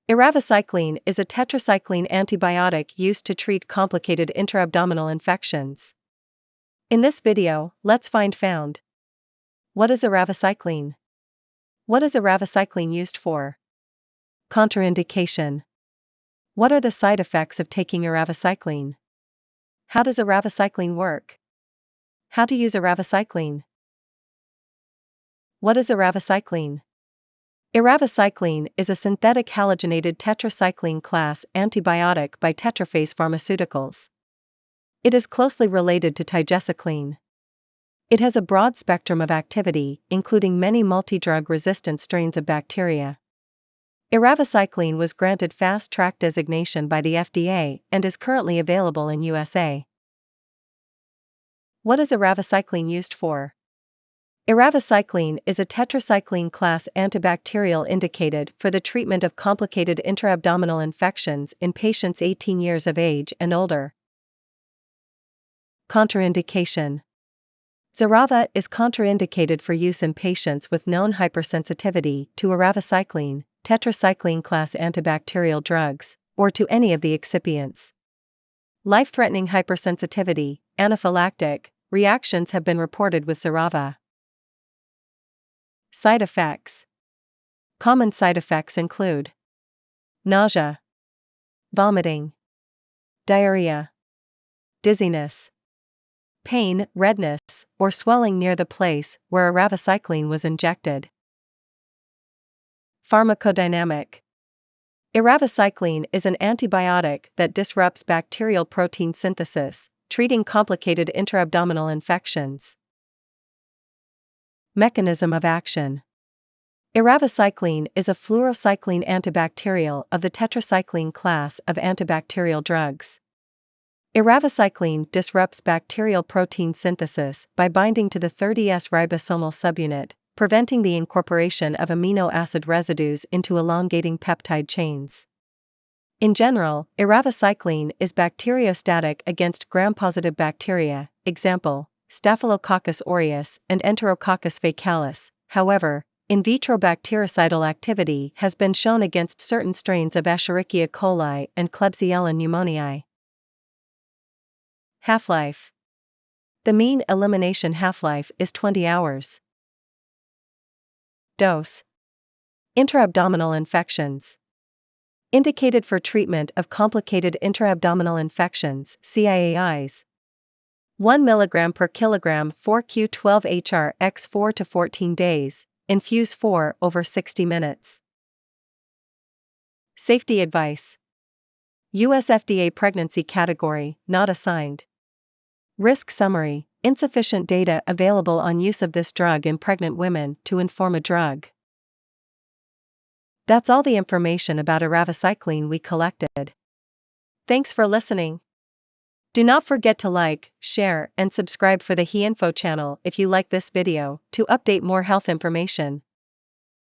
Eravacycline is a tetracycline antibiotic used to treat complicated intra-abdominal infections. In this video, let's found. What is Eravacycline? What is Eravacycline used for? Contraindication. What are the side effects of taking Eravacycline? How does Eravacycline work? How to use Eravacycline? What is Eravacycline? Eravacycline is a synthetic halogenated tetracycline class antibiotic by Tetraphase Pharmaceuticals. It is closely related to tigecycline. It has a broad spectrum of activity, including many multi-drug resistant strains of bacteria. Eravacycline was granted Fast Track designation by the FDA and is currently available in USA. What is Eravacycline used for? Eravacycline is a tetracycline class antibacterial indicated for the treatment of complicated intra-abdominal infections in patients 18 years of age and older. Contraindication. Xerava is contraindicated for use in patients with known hypersensitivity to Eravacycline, tetracycline class antibacterial drugs, or to any of the excipients. Life-threatening hypersensitivity, anaphylactic reactions have been reported with Xerava. Side effects. Common side effects include nausea, vomiting, diarrhea, dizziness, pain, redness, or swelling near the place where Eravacycline was injected. Pharmacodynamic. Eravacycline is an antibiotic that disrupts bacterial protein synthesis, treating complicated intra-abdominal infections. Mechanism of action. Eravacycline is a fluorocycline antibacterial of the tetracycline class of antibacterial drugs. Eravacycline disrupts bacterial protein synthesis by binding to the 30S ribosomal subunit, preventing the incorporation of amino acid residues into elongating peptide chains. In general, Eravacycline is bacteriostatic against gram-positive bacteria, example, Staphylococcus aureus and Enterococcus faecalis. However, in vitro bactericidal activity has been shown against certain strains of Escherichia coli and Klebsiella pneumoniae. Half-life. The mean elimination half-life is 20 hours. Dose. Intra-abdominal infections. Indicated for treatment of complicated intra-abdominal infections, CIAIs. 1 mg per kilogram 4q12 hr x 4 to 14 days, infuse 4 over 60 minutes. Safety advice. US FDA pregnancy category, not assigned. Risk summary. Insufficient data available on use of this drug in pregnant women to inform a drug. That's all the information about Eravacycline we collected. Thanks for listening. Do not forget to like, share, and subscribe for the HeInfo channel if you like this video to update more health information.